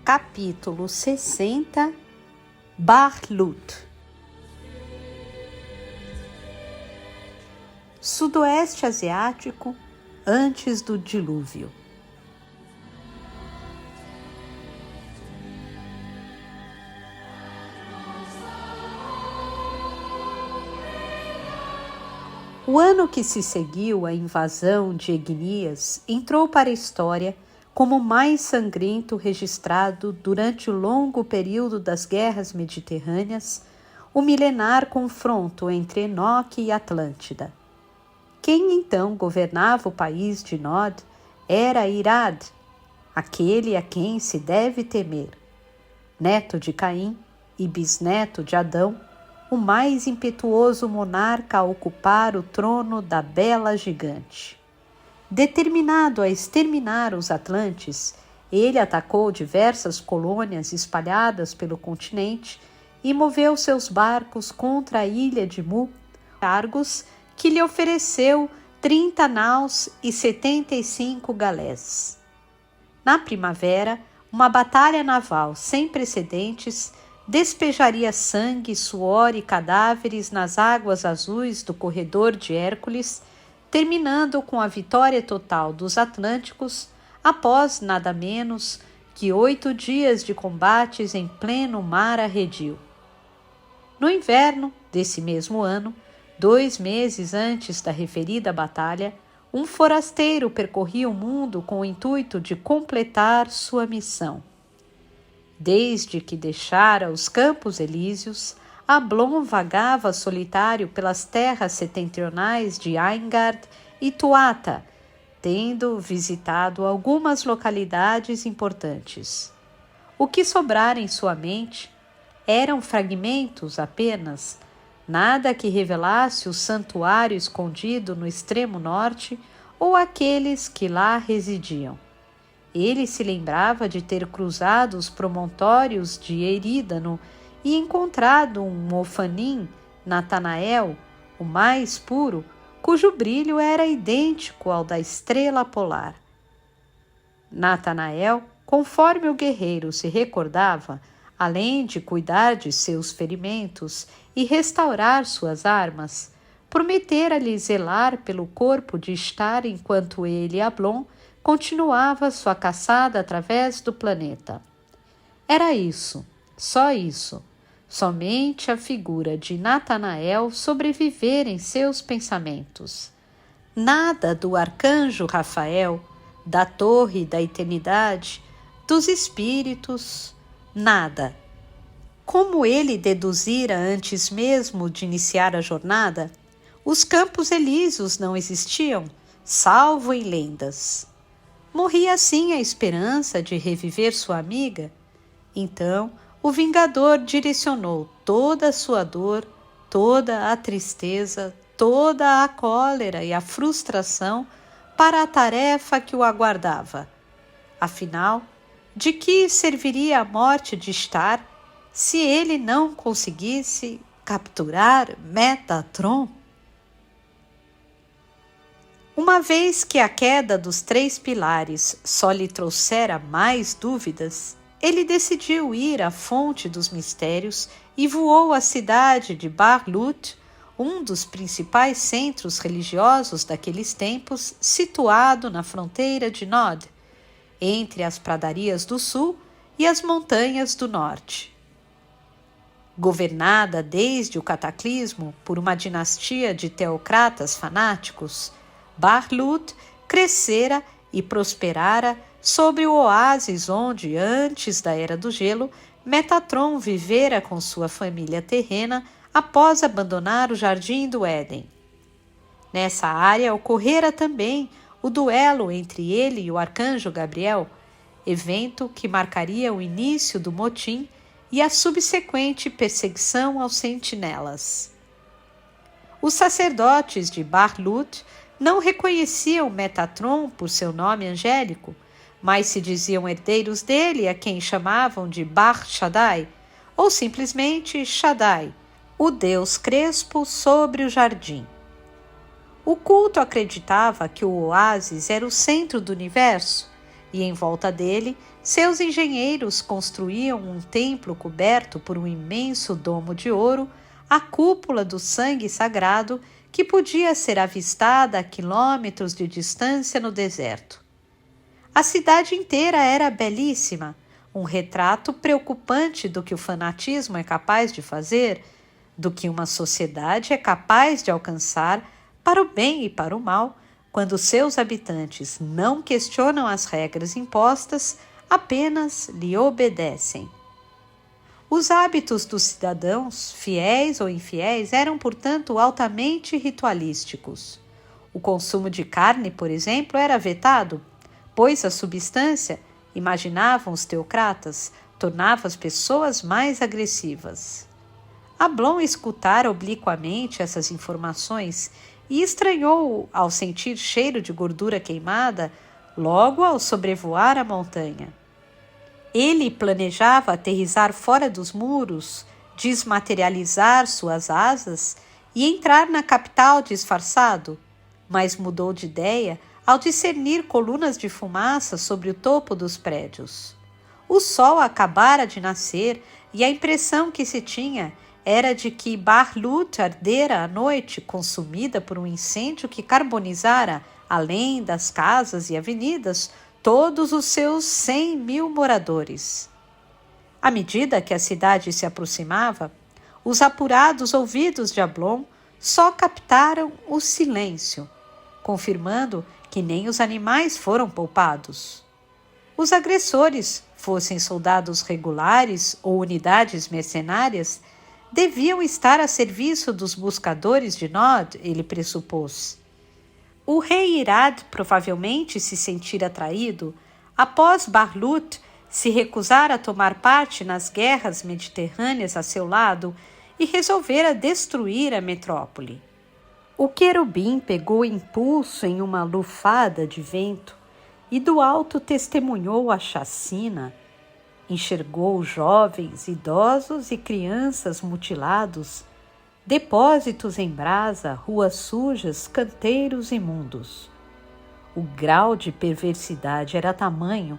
Capítulo 60 Bar-Lut. Sudoeste Asiático antes do dilúvio. O ano que se seguiu à invasão de Egnias entrou para a história como o mais sangrento registrado durante o longo período das guerras mediterrâneas, o milenar confronto entre Enoque e Atlântida. Quem então governava o país de Nod era Irad, aquele a quem se deve temer. Neto de Caim e bisneto de Adão, o mais impetuoso monarca a ocupar o trono da bela gigante. Determinado a exterminar os Atlantes, ele atacou diversas colônias espalhadas pelo continente e moveu seus barcos contra a ilha de Mu, cargos que lhe ofereceu 30 naus e 75 galés. Na primavera, uma batalha naval sem precedentes despejaria sangue, suor e cadáveres nas águas azuis do corredor de Hércules, terminando com a vitória total dos Atlânticos após nada menos que 8 dias de combates em pleno mar arredio. No inverno desse mesmo ano, 2 meses antes da referida batalha, um forasteiro percorria o mundo com o intuito de completar sua missão. Desde que deixara os Campos Elíseos, Ablon vagava solitário pelas terras setentrionais de Aingard e Tuatha, tendo visitado algumas localidades importantes. O que sobrara em sua mente eram fragmentos apenas, nada que revelasse o santuário escondido no extremo norte ou aqueles que lá residiam. Ele se lembrava de ter cruzado os promontórios de Erídano e encontrado um Ofanim, Natanael, o mais puro, cujo brilho era idêntico ao da estrela polar. Natanael, conforme o guerreiro se recordava, além de cuidar de seus ferimentos e restaurar suas armas, prometera-lhe zelar pelo corpo de Ishtar enquanto ele, Ablon, continuava sua caçada através do planeta. Era isso, só isso, somente a figura de Natanael sobreviver em seus pensamentos. Nada do arcanjo Rafael, da torre da eternidade, dos espíritos, nada. Como ele deduzira antes mesmo de iniciar a jornada, os Campos Elíseos não existiam, salvo em lendas. Morria assim a esperança de reviver sua amiga? Então, o Vingador direcionou toda a sua dor, toda a tristeza, toda a cólera e a frustração para a tarefa que o aguardava. Afinal, de que serviria a morte de Ishtar se ele não conseguisse capturar Metatron? Uma vez que a queda dos 3 pilares só lhe trouxera mais dúvidas, ele decidiu ir à fonte dos mistérios e voou à cidade de Bar-Lut, um dos principais centros religiosos daqueles tempos, situado na fronteira de Nod, entre as pradarias do sul e as montanhas do norte. Governada desde o cataclismo por uma dinastia de teocratas fanáticos, Bar-Lut crescera e prosperara sobre o oásis onde, antes da Era do Gelo, Metatron vivera com sua família terrena após abandonar o Jardim do Éden. Nessa área ocorrera também o duelo entre ele e o arcanjo Gabriel, evento que marcaria o início do motim e a subsequente perseguição aos sentinelas. Os sacerdotes de Bar-Lut não reconheciam Metatron por seu nome angélico, mas se diziam herdeiros dele, a quem chamavam de Bar Shaddai, ou simplesmente Shaddai, o deus crespo sobre o jardim. O culto acreditava que o oásis era o centro do universo e em volta dele Seus engenheiros construíam um templo coberto por um imenso domo de ouro, a cúpula do sangue sagrado, que podia ser avistada a quilômetros de distância no deserto. A cidade inteira era belíssima, um retrato preocupante do que o fanatismo é capaz de fazer, do que uma sociedade é capaz de alcançar para o bem e para o mal, quando seus habitantes não questionam as regras impostas, apenas lhe obedecem. Os hábitos dos cidadãos, fiéis ou infiéis, eram, portanto, altamente ritualísticos. O consumo de carne, por exemplo, era vetado, pois a substância, imaginavam os teocratas, tornava as pessoas mais agressivas. Ablon escutara obliquamente essas informações e estranhou ao sentir cheiro de gordura queimada logo ao sobrevoar a montanha. Ele planejava aterrissar fora dos muros, desmaterializar suas asas e entrar na capital disfarçado, mas mudou de ideia ao discernir colunas de fumaça sobre o topo dos prédios. O sol acabara de nascer e a impressão que se tinha era de que Bar-Lut ardera à noite, consumida por um incêndio que carbonizara, além das casas e avenidas, todos os seus 100.000 moradores. À medida que a cidade se aproximava, os apurados ouvidos de Ablon só captaram o silêncio, confirmando que nem os animais foram poupados. Os agressores, fossem soldados regulares ou unidades mercenárias, deviam estar a serviço dos buscadores de Nod, ele pressupôs. O rei Irad provavelmente se sentira atraído após Bar-Lut se recusar a tomar parte nas guerras mediterrâneas a seu lado e resolvera destruir a metrópole. O querubim pegou impulso em uma lufada de vento e do alto testemunhou a chacina. Enxergou jovens, idosos e crianças mutilados, depósitos em brasa, ruas sujas, canteiros imundos. O grau de perversidade era tamanho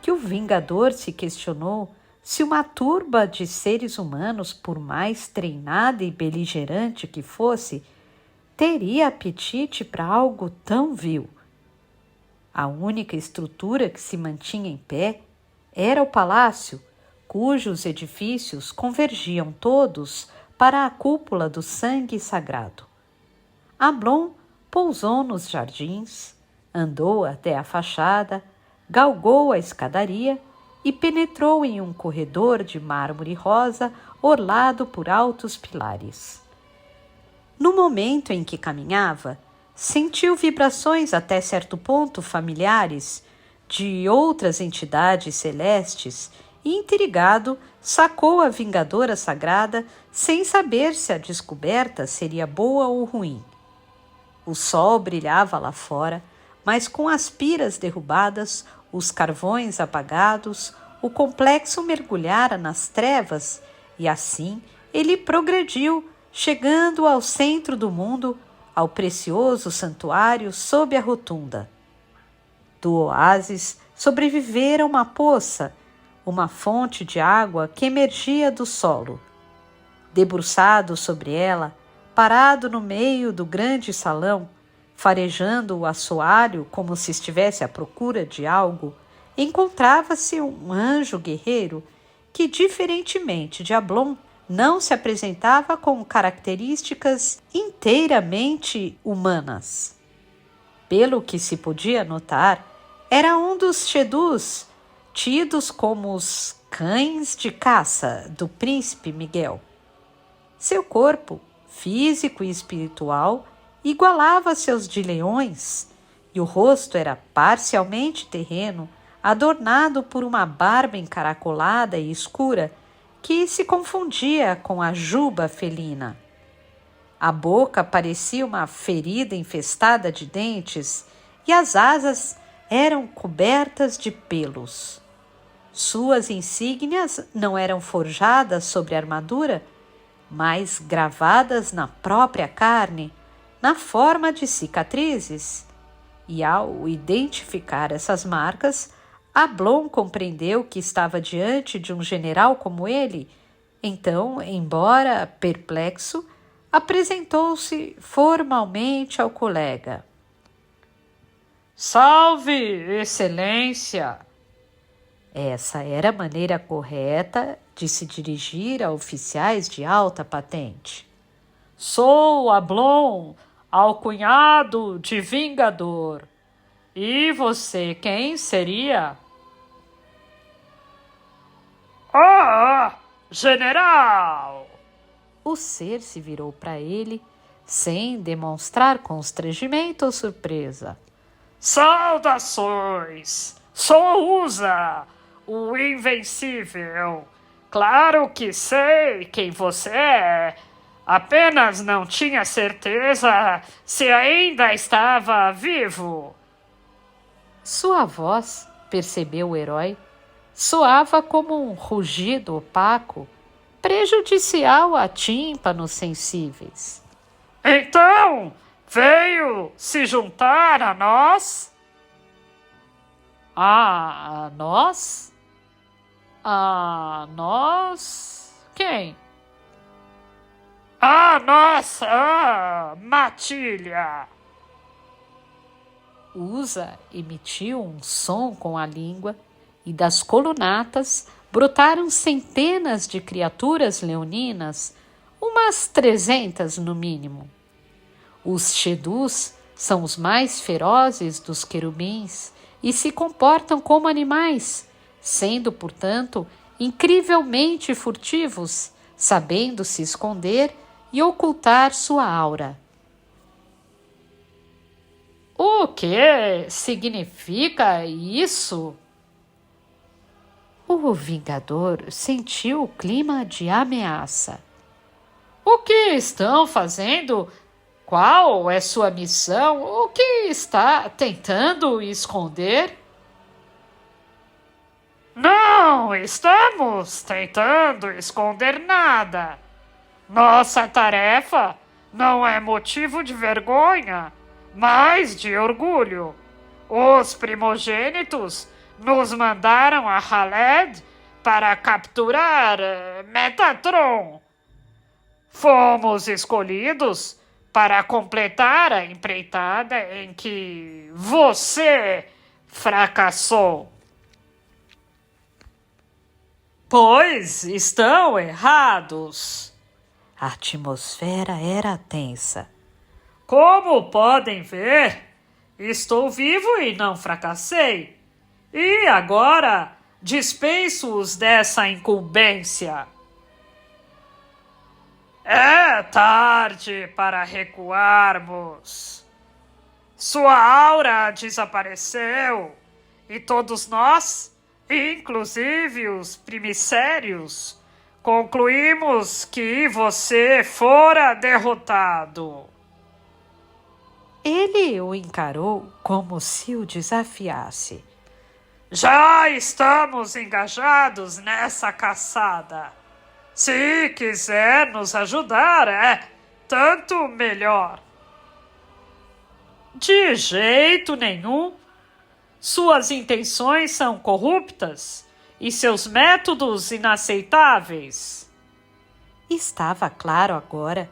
que o vingador se questionou se uma turba de seres humanos, por mais treinada e beligerante que fosse, teria apetite para algo tão vil. A única estrutura que se mantinha em pé era o palácio, cujos edifícios convergiam todos para a cúpula do sangue sagrado. Ablon pousou nos jardins, andou até a fachada, galgou a escadaria e penetrou em um corredor de mármore rosa orlado por altos pilares. No momento em que caminhava, sentiu vibrações até certo ponto familiares de outras entidades celestes e, intrigado, sacou a vingadora sagrada sem saber se a descoberta seria boa ou ruim. O sol brilhava lá fora, mas com as piras derrubadas, os carvões apagados, o complexo mergulhara nas trevas e assim ele progrediu, chegando ao centro do mundo, ao precioso santuário sob a rotunda. Do oásis sobrevivera uma poça, uma fonte de água que emergia do solo. Debruçado sobre ela, parado no meio do grande salão, farejando o assoalho como se estivesse à procura de algo, encontrava-se um anjo guerreiro que, diferentemente de Ablon, não se apresentava com características inteiramente humanas. Pelo que se podia notar, era um dos Shedus, tidos como os cães de caça do príncipe Miguel. Seu corpo, físico e espiritual, igualava seus de leões, e o rosto era parcialmente terreno, adornado por uma barba encaracolada e escura que se confundia com a juba felina. A boca parecia uma ferida infestada de dentes e as asas eram cobertas de pelos. Suas insígnias não eram forjadas sobre a armadura, mas gravadas na própria carne, na forma de cicatrizes. E ao identificar essas marcas, Ablon compreendeu que estava diante de um general como ele. Então, embora perplexo, apresentou-se formalmente ao colega. Salve, Excelência! Essa era a maneira correta de se dirigir a oficiais de alta patente. Sou Ablon, alcunhado de Vingador. E você quem seria? General! O ser se virou para ele, sem demonstrar constrangimento ou surpresa. Saudações! Sou Usa, o Invencível. Claro que sei quem você é. Apenas não tinha certeza se ainda estava vivo. Sua voz, percebeu o herói, soava como um rugido opaco, prejudicial a tímpanos sensíveis. Então, veio se juntar a nós? A nós? A nós? Quem? A nossa matilha! Usa emitiu um som com a língua e das colunatas brotaram centenas de criaturas leoninas, umas 300 no mínimo. Os Shedus são os mais ferozes dos querubins e se comportam como animais, sendo, portanto, incrivelmente furtivos, sabendo se esconder e ocultar sua aura. O que significa isso? O Vingador sentiu o clima de ameaça. O que estão fazendo? Qual é sua missão? O que está tentando esconder? Não estamos tentando esconder nada. Nossa tarefa não é motivo de vergonha, mas de orgulho. Os primogênitos nos mandaram a Haled para capturar Metatron. Fomos escolhidos para completar a empreitada em que você fracassou. Pois estão errados. A atmosfera era tensa. Como podem ver, estou vivo e não fracassei. E agora dispenso-os dessa incumbência. É tarde para recuarmos. Sua aura desapareceu e todos nós, inclusive os primicérios, concluímos que você fora derrotado. Ele o encarou como se o desafiasse. Já estamos engajados nessa caçada. Se quiser nos ajudar, tanto melhor. De jeito nenhum. Suas intenções são corruptas e seus métodos inaceitáveis. Estava claro agora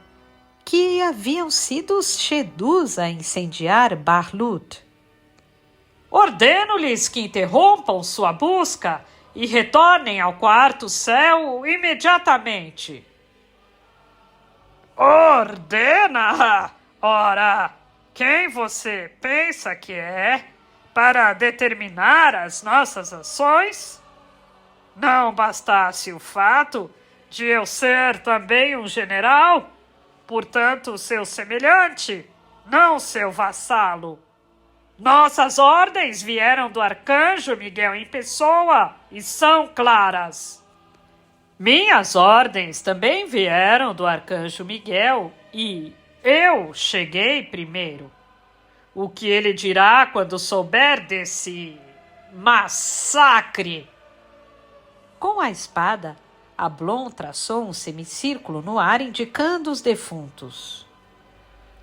que haviam sido os Shedus a incendiar Bar-Lut. Ordeno-lhes que interrompam sua busca e retornem ao quarto céu imediatamente. Ordena? Ora, quem você pensa que é para determinar as nossas ações? Não bastasse o fato de eu ser também um general, portanto seu semelhante, não seu vassalo. Nossas ordens vieram do arcanjo Miguel em pessoa e são claras. Minhas ordens também vieram do arcanjo Miguel e eu cheguei primeiro. O que ele dirá quando souber desse massacre? Com a espada, Ablon traçou um semicírculo no ar indicando os defuntos.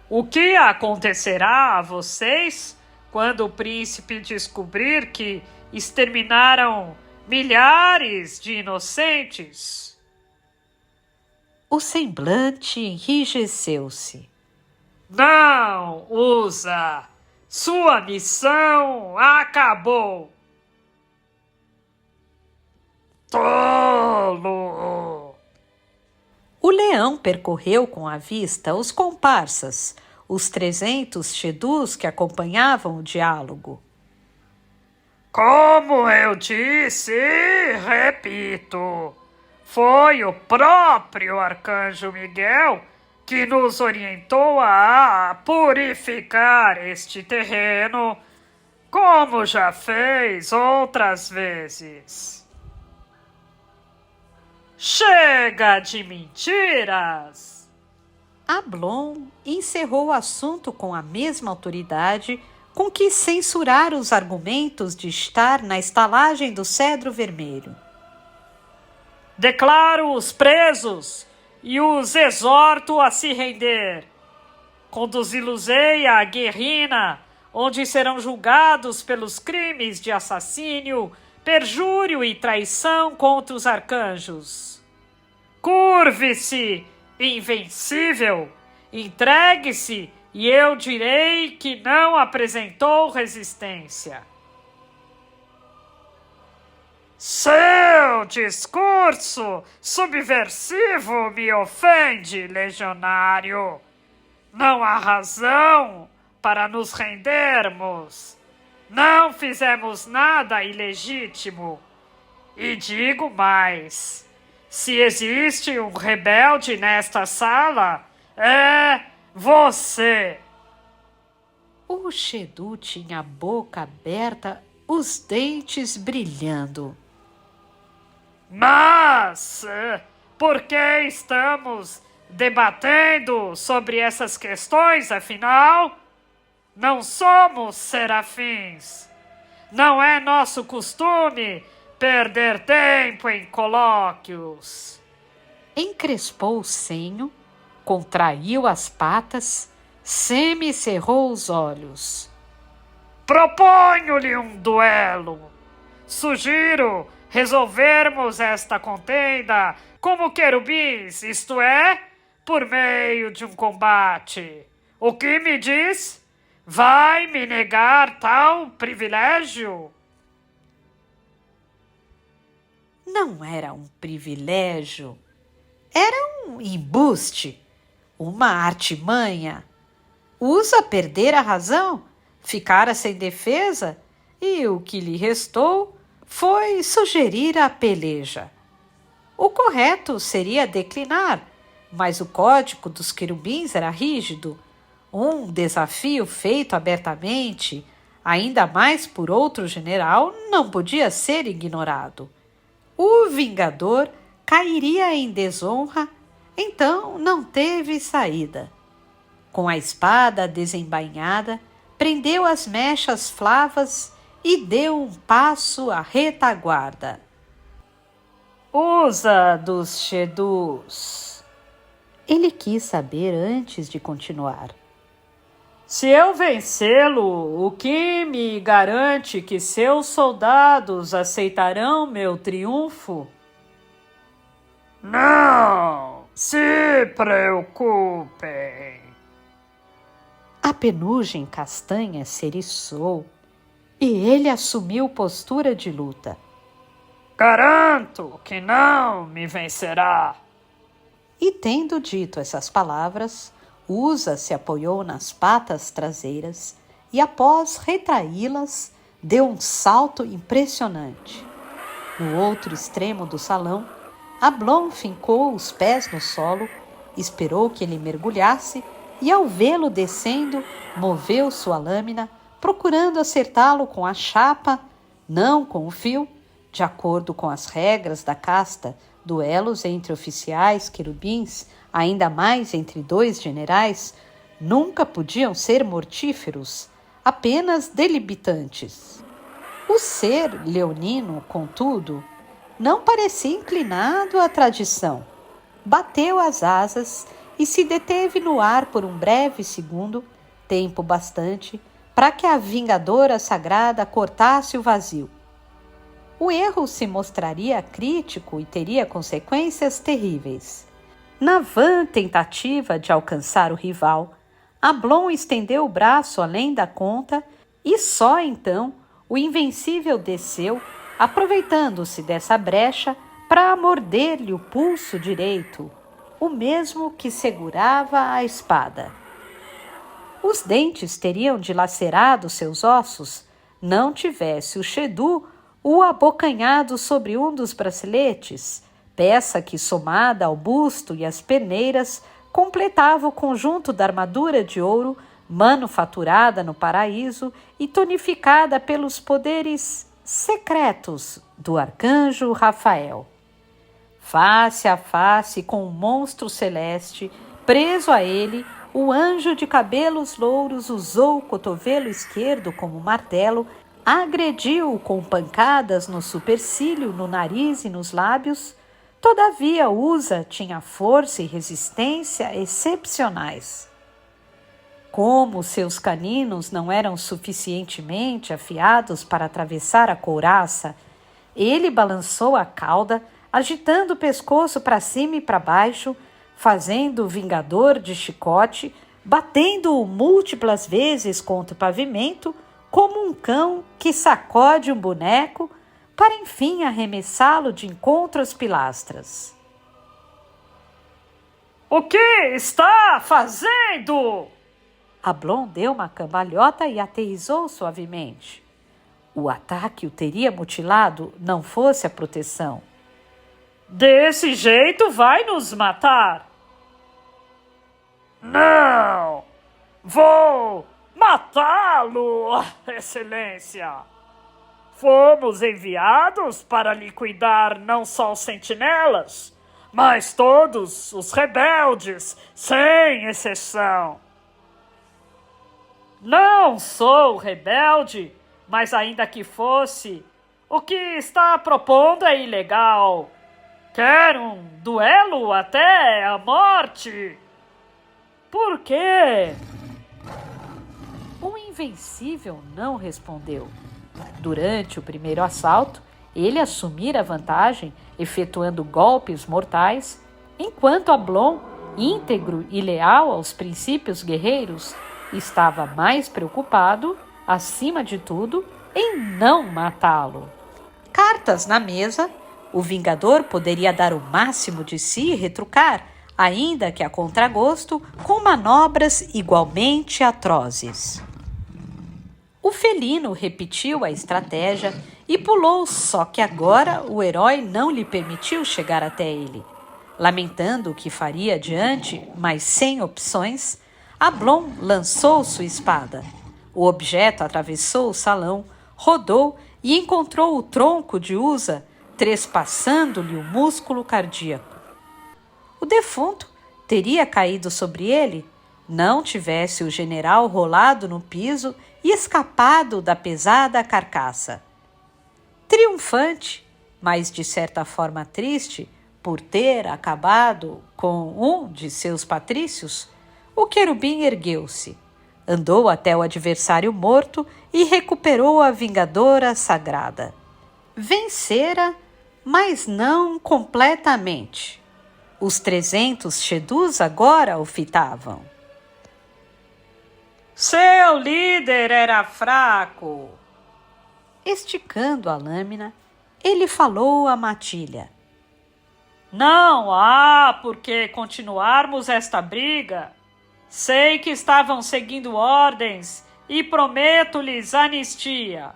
O que acontecerá a vocês quando o príncipe descobrir que exterminaram milhares de inocentes. O semblante enrijeceu-se. Não, Usa! Sua missão acabou! Tolo! O leão percorreu com a vista os comparsas, os 300 Shedus que acompanhavam o diálogo. Como eu disse, repito, foi o próprio Arcanjo Miguel que nos orientou a purificar este terreno, como já fez outras vezes. Chega de mentiras! Ablon encerrou o assunto com a mesma autoridade com que censurara os argumentos de estar na estalagem do cedro vermelho. Declaro os presos e os exorto a se render. Conduzi-los-ei à guerrina, onde serão julgados pelos crimes de assassínio, perjúrio e traição contra os arcanjos. Curve-se, invencível, entregue-se e eu direi que não apresentou resistência. Seu discurso subversivo me ofende, legionário. Não há razão para nos rendermos. Não fizemos nada ilegítimo. E digo mais: se existe um rebelde nesta sala, é você. O Shedu tinha a boca aberta, os dentes brilhando. Mas, por que estamos debatendo sobre essas questões, afinal? Não somos serafins. Não é nosso costume perder tempo em colóquios. Encrespou o senho, contraiu as patas, semicerrou os olhos. Proponho-lhe um duelo. Sugiro resolvermos esta contenda como querubins, isto é, por meio de um combate. O que me diz? Vai me negar tal privilégio? Não era um privilégio, era um embuste, uma artimanha. Usa perder a razão, ficara sem defesa, e o que lhe restou foi sugerir a peleja. O correto seria declinar, mas o código dos querubins era rígido. Um desafio feito abertamente, ainda mais por outro general, não podia ser ignorado. O vingador cairia em desonra, então não teve saída. Com a espada desembainhada, prendeu as mechas flavas e deu um passo à retaguarda. Usa dos Shedus. Ele quis saber antes de continuar. Se eu vencê-lo, o que me garante que seus soldados aceitarão meu triunfo? Não se preocupem. A penugem castanha se eriçou e ele assumiu postura de luta. Garanto que não me vencerá. E tendo dito essas palavras, Usa se apoiou nas patas traseiras e, após retraí-las, deu um salto impressionante. No outro extremo do salão, Ablon fincou os pés no solo, esperou que ele mergulhasse e, ao vê-lo descendo, moveu sua lâmina, procurando acertá-lo com a chapa, não com o fio. De acordo com as regras da casta, duelos entre oficiais querubins, ainda mais entre dois generais, nunca podiam ser mortíferos, apenas delibitantes. O ser leonino, contudo, não parecia inclinado à tradição. Bateu as asas e se deteve no ar por um breve segundo, tempo bastante para que a vingadora sagrada cortasse o vazio. o erro se mostraria crítico e teria consequências terríveis. Na vã tentativa de alcançar o rival, Ablon estendeu o braço além da conta e só então o Invencível desceu, aproveitando-se dessa brecha para morder-lhe o pulso direito, o mesmo que segurava a espada. Os dentes teriam dilacerado seus ossos, não tivesse o Shedu o abocanhado sobre um dos braceletes, peça que, somada ao busto e às peneiras, completava o conjunto da armadura de ouro manufaturada no paraíso e tonificada pelos poderes secretos do arcanjo Rafael. Face a face com o monstro celeste, preso a ele, o anjo de cabelos louros usou o cotovelo esquerdo como martelo, agrediu-o com pancadas no supercílio, no nariz e nos lábios. Todavia, Usa tinha força e resistência excepcionais. Como seus caninos não eram suficientemente afiados para atravessar a couraça, ele balançou a cauda, agitando o pescoço para cima e para baixo, fazendo o vingador de chicote, batendo-o múltiplas vezes contra o pavimento, como um cão que sacode um boneco, para enfim arremessá-lo de encontro às pilastras. O que está fazendo? Ablon deu uma cambalhota e aterrissou suavemente. O ataque o teria mutilado, não fosse a proteção. Desse jeito vai nos matar. Não! Vou matá-lo, Excelência! Fomos enviados para liquidar não só os sentinelas, mas todos os rebeldes, sem exceção. Não sou rebelde, mas ainda que fosse, o que está propondo é ilegal. Quer um duelo até a morte? Por quê? O Invencível não respondeu. Durante o primeiro assalto, ele assumira a vantagem, efetuando golpes mortais, enquanto Ablon, íntegro e leal aos princípios guerreiros, estava mais preocupado, acima de tudo, em não matá-lo. Cartas na mesa, o Vingador poderia dar o máximo de si e retrucar, ainda que a contragosto, com manobras igualmente atrozes. O felino repetiu a estratégia e pulou, só que agora o herói não lhe permitiu chegar até ele. Lamentando o que faria adiante, mas sem opções, Ablon lançou sua espada. O objeto atravessou o salão, rodou e encontrou o tronco de Usa, trespassando-lhe o músculo cardíaco. O defunto teria caído sobre ele, não tivesse o general rolado no piso e escapado da pesada carcaça. Triunfante, mas de certa forma triste, por ter acabado com um de seus patrícios, o querubim ergueu-se, andou até o adversário morto e recuperou a vingadora sagrada. Vencera, mas não completamente. Os 300 Shedus agora o fitavam. Seu líder era fraco. Esticando a lâmina, ele falou a Matilha. Não há por que continuarmos esta briga. Sei que estavam seguindo ordens e prometo-lhes anistia.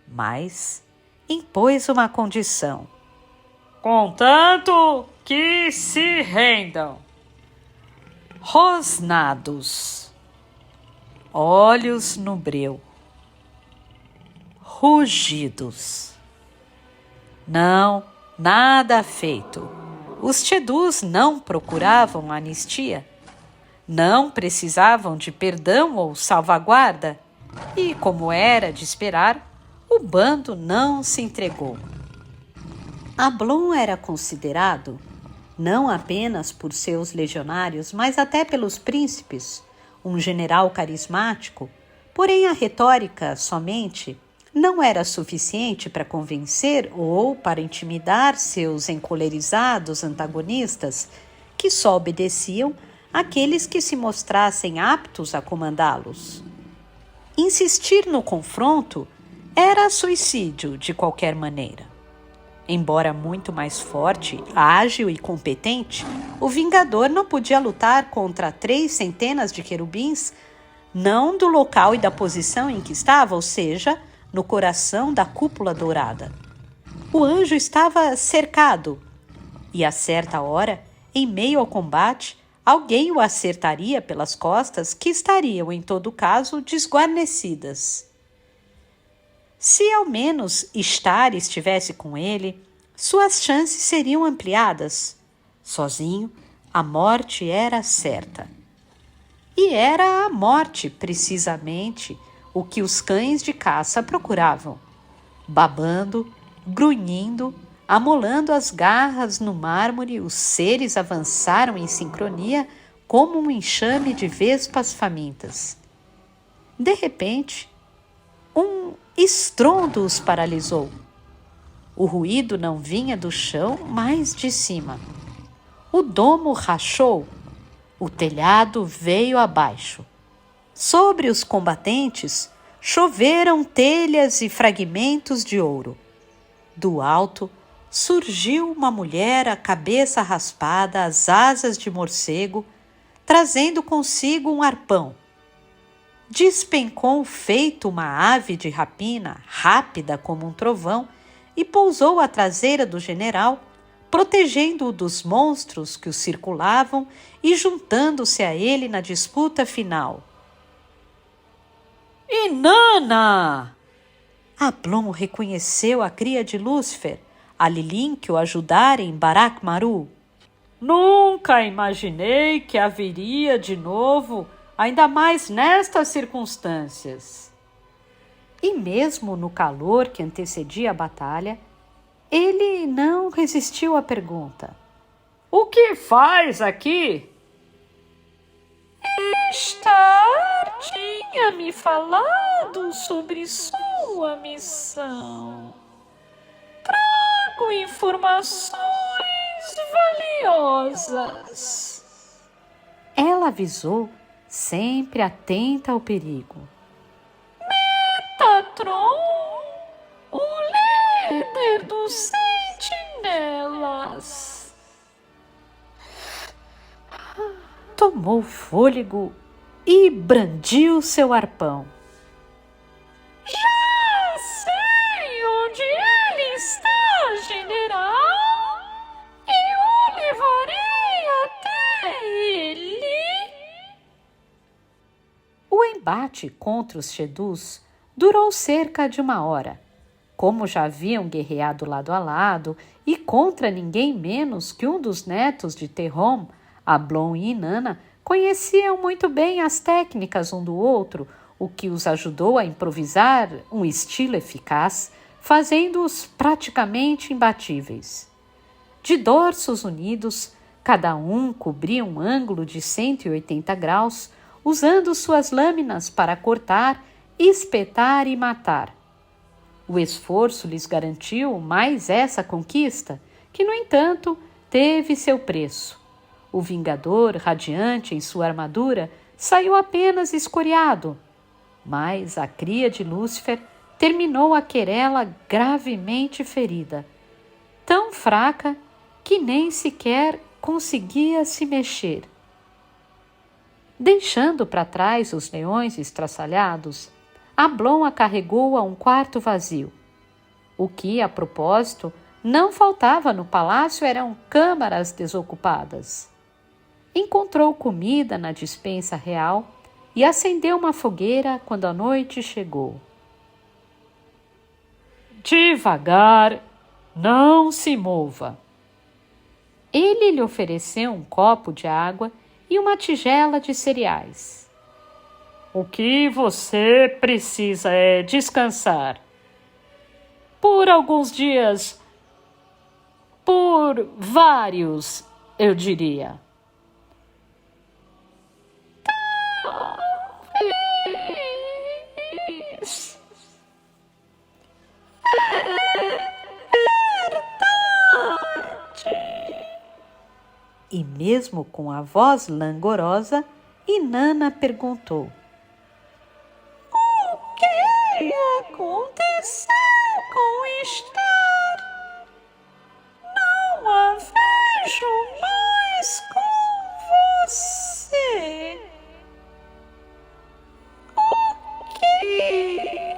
Mas impôs uma condição. Contanto que se rendam. Rosnados. Olhos no breu. Rugidos. Não, nada feito. Os Shedus não procuravam anistia. Não precisavam de perdão ou salvaguarda. E, como era de esperar, o bando não se entregou. Ablon era considerado, não apenas por seus legionários, mas até pelos príncipes, um general carismático, porém a retórica somente, não era suficiente para convencer ou para intimidar seus encolerizados antagonistas, que só obedeciam àqueles que se mostrassem aptos a comandá-los. Insistir no confronto era suicídio de qualquer maneira. Embora muito mais forte, ágil e competente, o Vingador não podia lutar contra 300 de querubins, não do local e da posição em que estava, ou seja, no coração da cúpula dourada. O anjo estava cercado, e a certa hora, em meio ao combate, alguém o acertaria pelas costas, que estariam, em todo caso, desguarnecidas. Se ao menos Star estivesse com ele, suas chances seriam ampliadas. Sozinho, a morte era certa. E era a morte, precisamente, o que os cães de caça procuravam. Babando, grunhindo, amolando as garras no mármore, os seres avançaram em sincronia como um enxame de vespas famintas. De repente, um estrondo os paralisou. O ruído não vinha do chão, mas de cima. O domo rachou, o telhado veio abaixo. Sobre os combatentes choveram telhas e fragmentos de ouro. Do alto surgiu uma mulher, a cabeça raspada, as asas de morcego, trazendo consigo um arpão. Despencou feito uma ave de rapina, rápida como um trovão, e pousou à traseira do general, protegendo-o dos monstros que o circulavam e juntando-se a ele na disputa final. Inanna! Ablon reconheceu a cria de Lúcifer, a Lilin que o ajudara em Barak Maru. Nunca imaginei que haveria de novo, ainda mais nestas circunstâncias. E mesmo no calor que antecedia a batalha, ele não resistiu à pergunta. O que faz aqui? Star tinha me falado sobre sua missão. Trago informações valiosas. Ela avisou, sempre atenta ao perigo. Metatron, o líder dos sentinelas. Tomou fôlego e brandiu seu arpão. Já sei onde ele está, general, e o levarei até ele. O embate contra os Shedus durou cerca de 1 hora. Como já haviam guerreado lado a lado e contra ninguém menos que um dos netos de Terrom, Ablon e Inanna conheciam muito bem as técnicas um do outro, o que os ajudou a improvisar um estilo eficaz, fazendo-os praticamente imbatíveis. De dorsos unidos, cada um cobria um ângulo de 180 graus, usando suas lâminas para cortar, espetar e matar. O esforço lhes garantiu mais essa conquista, que, no entanto, teve seu preço. O Vingador, radiante em sua armadura, saiu apenas escoriado, mas a cria de Lúcifer terminou a querela gravemente ferida, tão fraca que nem sequer conseguia se mexer. Deixando para trás os leões estraçalhados, Ablon a carregou a um quarto vazio. O que, a propósito, não faltava no palácio eram câmaras desocupadas. Encontrou comida na despensa real e acendeu uma fogueira quando a noite chegou. Devagar, não se mova. Ele lhe ofereceu um copo de água e uma tigela de cereais. O que você precisa é descansar. Por alguns dias, por vários, eu diria. mesmo com a voz langorosa, Inanna perguntou: O que aconteceu com Star? Não a vejo mais com você. O que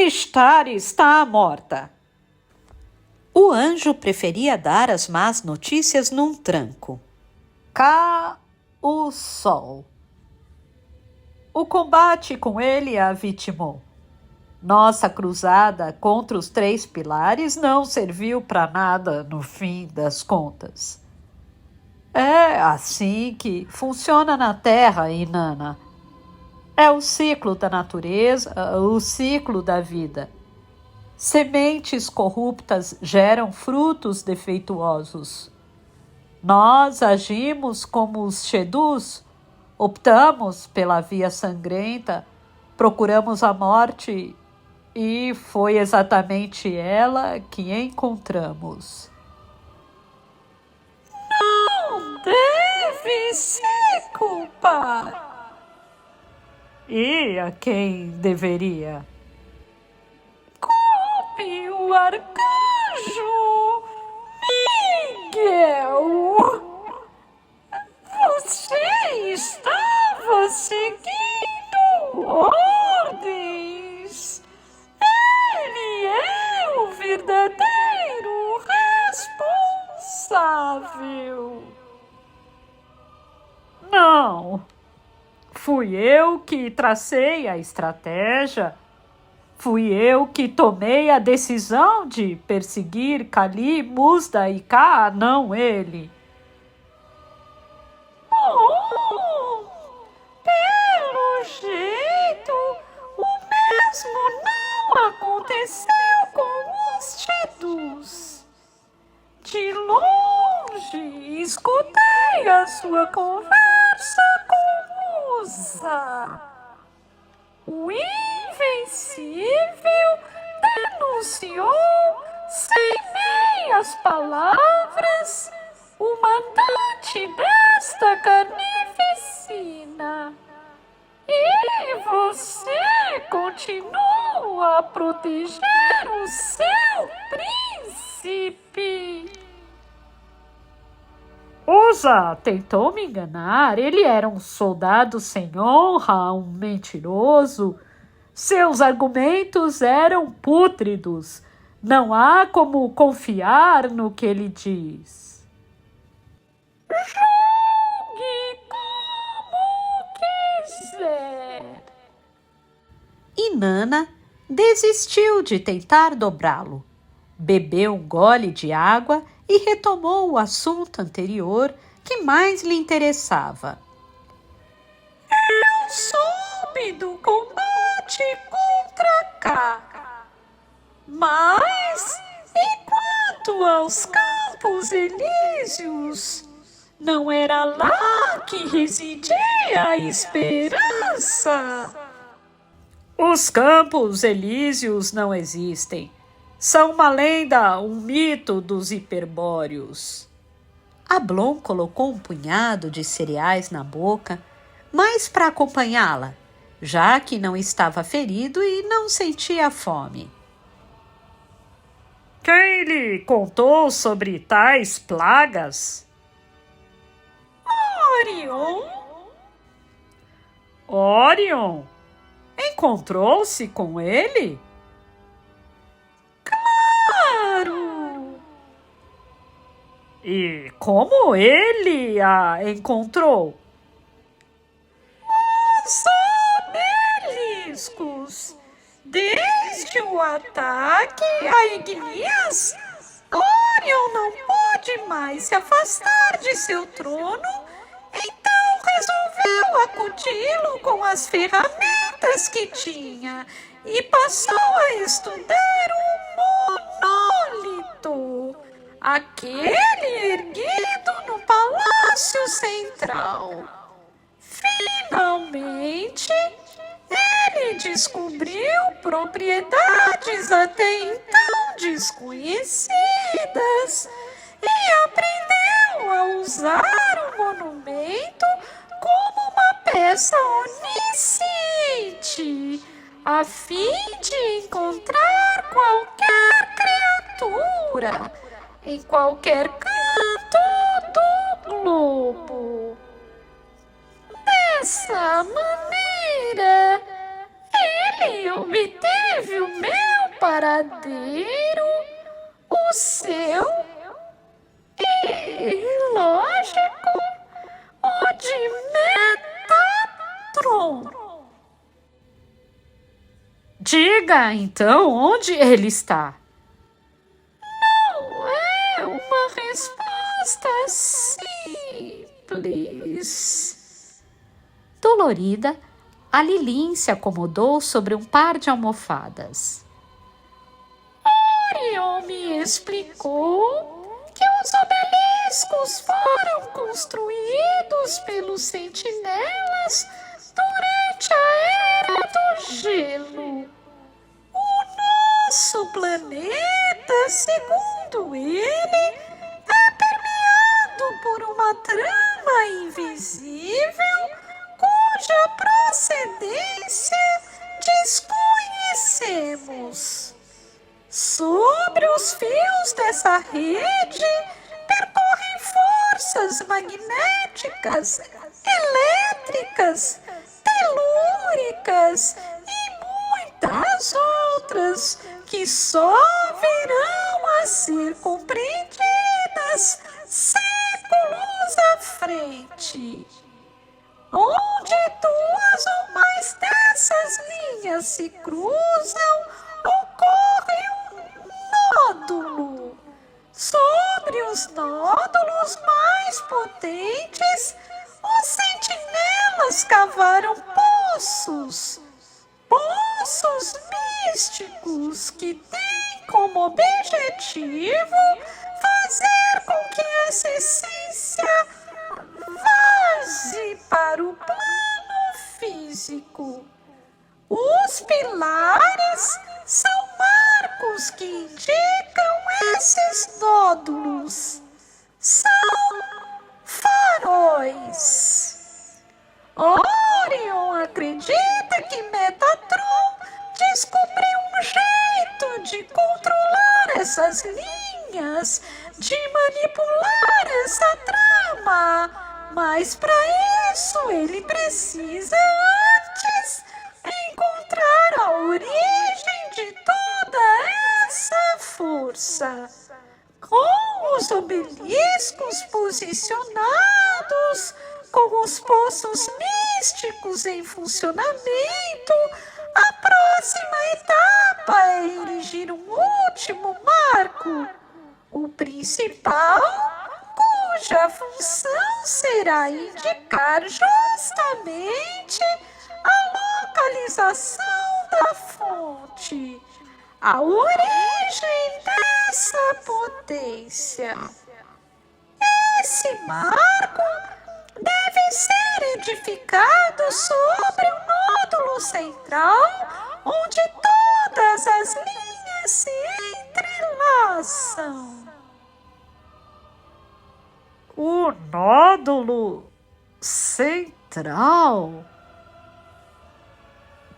Star está morta. O anjo preferia dar as más notícias num tranco. Cá o sol. O combate com ele a vitimou. Nossa cruzada contra os 3 pilares não serviu para nada no fim das contas. É assim que funciona na Terra, Inanna. É o ciclo da natureza, o ciclo da vida. Sementes corruptas geram frutos defeituosos. Nós agimos como os Shedus, optamos pela via sangrenta, procuramos a morte e foi exatamente ela que encontramos. Não deve se culpar. E a quem deveria? Culpe o arcanjo Miguel. Você estava seguindo ordens. Ele é o verdadeiro responsável. Não. Fui eu que tracei a estratégia. Fui eu que tomei a decisão de perseguir Kali, Muzda e Ka, não ele. Oh, pelo jeito, o mesmo não aconteceu com os Shedus. De longe, escutei a sua conversa com Musa. O Invencível denunciou, sem meias palavras, o mandante desta carnificina. E você continua a proteger o seu príncipe. Usa tentou me enganar. Ele era um soldado sem honra, um mentiroso. Seus argumentos eram pútridos. Não há como confiar no que ele diz. Julgue como quiser. Inanna desistiu de tentar dobrá-lo. Bebeu um gole de água e retomou o assunto anterior que mais lhe interessava. Eu soube do combate contra Ka, mas enquanto aos Campos Elíseos, não era lá que residia a esperança. Os Campos Elíseos não existem. São uma lenda, um mito dos hiperbóreos. Ablon colocou um punhado de cereais na boca, mas para acompanhá-la, já que não estava ferido e não sentia fome. Quem lhe contou sobre tais plagas? Orion. Orion? Encontrou-se com ele? Claro! E como ele a encontrou? Os obeliscos. Desde o ataque a Ignias, Orion não pôde mais se afastar de seu trono, então resolveu acudi-lo com as ferramentas que tinha e passou a estudar o monólito, aquele erguido no Palácio Central. Finalmente, ele ele descobriu propriedades até então desconhecidas e aprendeu a usar o monumento como uma peça onisciente, a fim de encontrar qualquer criatura em qualquer canto do globo. Dessa maneira, ele obteve o meu paradeiro, o seu e, lógico, o de Metatron. Diga, então, onde ele está? Não é uma resposta simples. Dolorida, a Lilin se acomodou sobre um par de almofadas. Orion me explicou que os obeliscos foram construídos pelos sentinelas durante a Era do Gelo. O nosso planeta, segundo ele, é permeado por uma trama invisível cuja procedência desconhecemos. Sobre os fios dessa rede percorrem forças magnéticas, elétricas, telúricas e muitas outras que só virão a ser compreendidas séculos à frente. Onde duas ou mais dessas linhas se cruzam, ocorre um nódulo. Sobre os nódulos mais potentes, os sentinelas cavaram poços místicos que têm como objetivo fazer com que essa essência vaze para o plano físico. Os pilares são marcos que indicam esses nódulos. São faróis. Orion acredita que Metatron descobriu um jeito de controlar essas linhas, de manipular essa trama, mas para isso ele precisa antes encontrar a origem de toda essa força. Com os obeliscos posicionados, com os poços místicos em funcionamento, a próxima etapa é erigir um último marco, o principal, cuja função será indicar justamente a localização da fonte, a origem dessa potência. Esse marco deve ser edificado sobre o nódulo central, onde todas as linhas se entrelaçam. O nódulo central.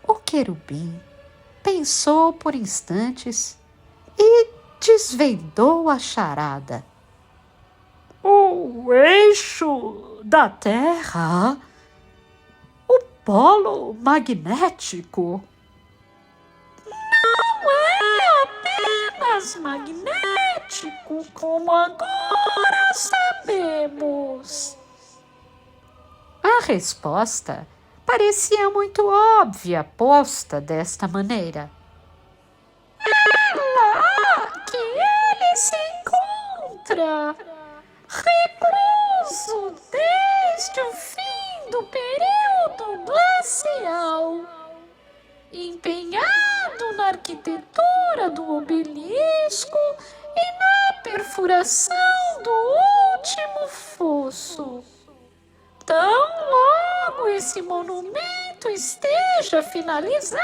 O querubim pensou por instantes e desvendou a charada. O eixo da Terra? O polo magnético? Não é apenas magnético, como agora sabemos. A resposta parecia muito óbvia, posta desta maneira. É lá que ele se encontra, recluso desde o fim do período glacial, empenhado na arquitetura do obelisco e na perfuração do último fosso. Tão logo esse monumento feito esteja finalizado,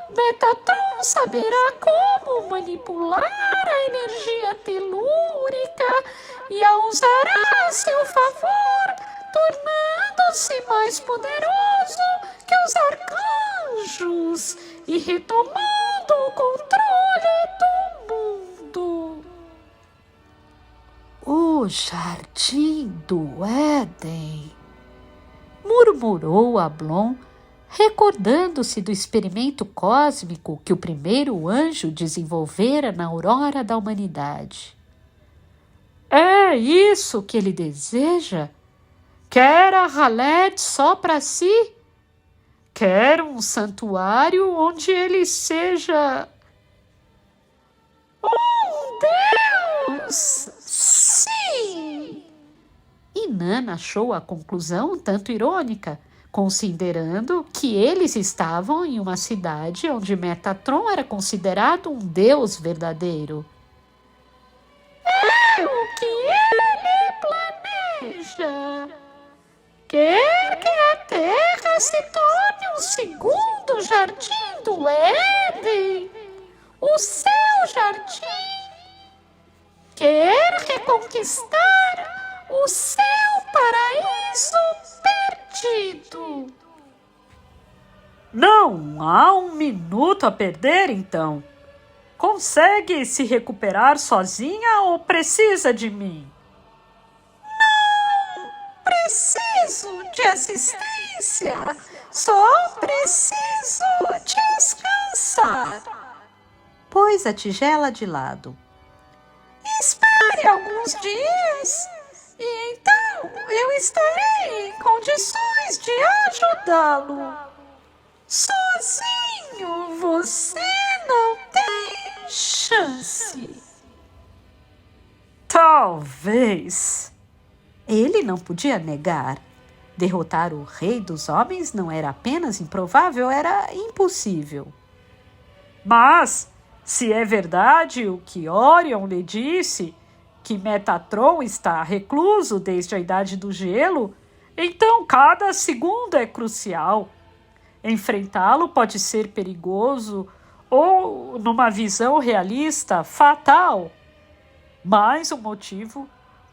Metatron saberá como manipular a energia telúrica e a usará a seu favor, tornando-se mais poderoso que os arcanjos e retomando o controle do mundo. O Jardim do Éden, murmurou Ablon, recordando-se do experimento cósmico que o primeiro anjo desenvolvera na aurora da humanidade. É isso que ele deseja? Quer a Haled só para si? Quer um santuário onde ele seja Deus! Sim! E Nana achou a conclusão um tanto irônica, considerando que eles estavam em uma cidade onde Metatron era considerado um deus verdadeiro. É o que ele planeja. Quer que a Terra se torne um segundo jardim do Éden, o seu jardim. Quer reconquistar o seu paraíso perdido. Não há um minuto a perder, então. Consegue se recuperar sozinha ou precisa de mim? Preciso de assistência. Só preciso descansar. Pôs a tigela de lado. Espere alguns dias e então eu estarei em condições de ajudá-lo. Sozinho você não tem chance. Talvez. Ele não podia negar. Derrotar o rei dos homens não era apenas improvável, era impossível. Mas, se é verdade o que Orion lhe disse, que Metatron está recluso desde a Idade do Gelo, então cada segundo é crucial. Enfrentá-lo pode ser perigoso ou, numa visão realista, fatal. Mais um motivo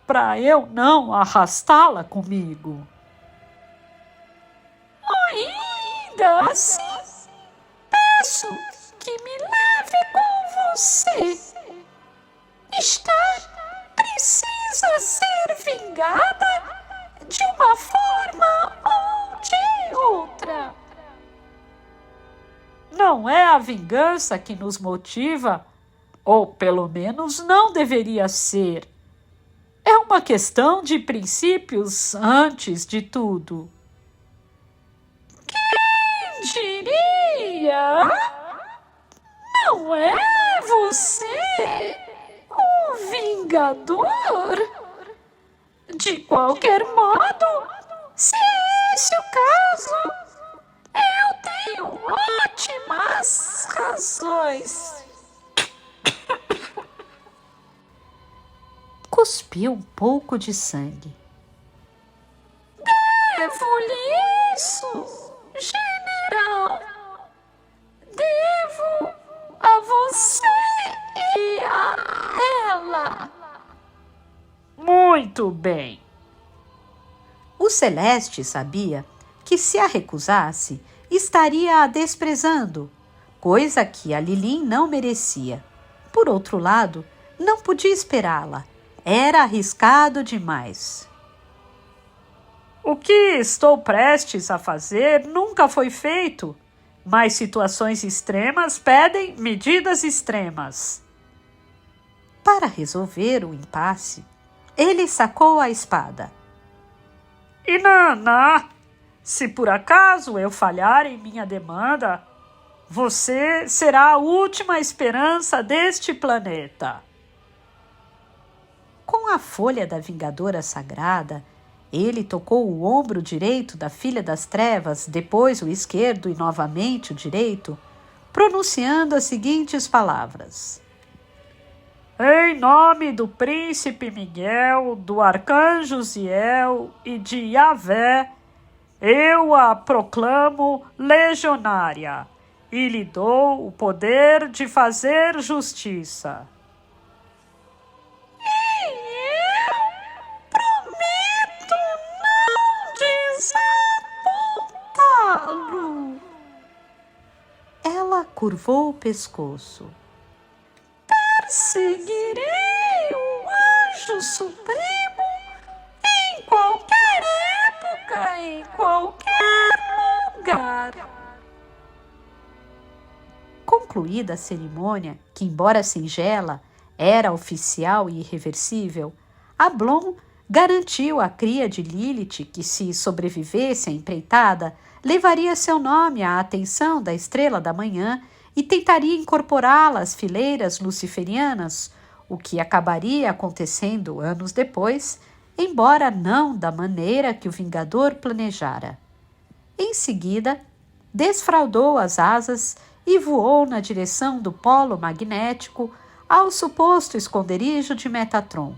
para eu não arrastá-la comigo. Ainda assim, peço que me leve com você. Star precisa ser vingada de uma forma ou de outra. Não é a vingança que nos motiva, ou pelo menos não deveria ser. É uma questão de princípios antes de tudo. Quem diria? Não é você o Vingador? De qualquer modo, se é esse o caso, eu tenho ótimas razões. Cuspiu um pouco de sangue. Devo-lhe isso, general. Devo a você e a ela. Muito bem. O Celeste sabia que se a recusasse, estaria a desprezando, coisa que a Lilin não merecia. Por outro lado, não podia esperá-la. Era arriscado demais. O que estou prestes a fazer nunca foi feito, mas situações extremas pedem medidas extremas. Para resolver o impasse, ele sacou a espada. E Nana, se por acaso eu falhar em minha demanda, você será a última esperança deste planeta. Com a folha da Vingadora Sagrada, ele tocou o ombro direito da Filha das Trevas, depois o esquerdo e novamente o direito, pronunciando as seguintes palavras. Em nome do príncipe Miguel, do arcanjo Ziel e de Yahvé, eu a proclamo legionária e lhe dou o poder de fazer justiça. E eu prometo não desapontá-lo. Ela curvou o pescoço. Perseguirei o anjo supremo em qualquer época, em qualquer lugar. Concluída a cerimônia, que, embora singela, era oficial e irreversível, Ablon garantiu à cria de Lilith que, se sobrevivesse à empreitada, levaria seu nome à atenção da estrela da manhã e tentaria incorporá-la às fileiras luciferianas, o que acabaria acontecendo anos depois, embora não da maneira que o Vingador planejara. Em seguida, desfraldou as asas e voou na direção do polo magnético ao suposto esconderijo de Metatron.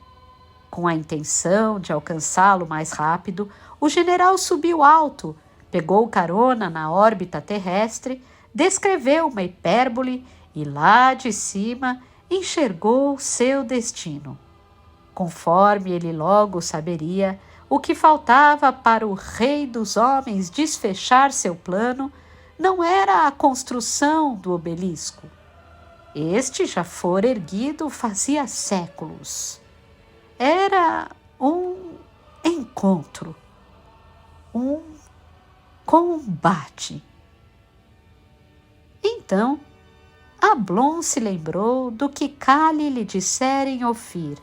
Com a intenção de alcançá-lo mais rápido, o general subiu alto, pegou carona na órbita terrestre, descreveu uma hipérbole e lá de cima enxergou seu destino. Conforme ele logo saberia, o que faltava para o rei dos homens desfechar seu plano não era a construção do obelisco. Este já fora erguido fazia séculos. Era um encontro, um combate. Então, Ablon se lembrou do que Kali lhe dissera em Ofir.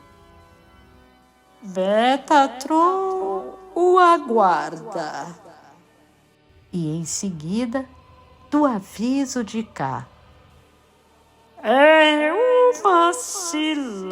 Metatron o aguarda. E em seguida, do aviso de K. É uma cilada.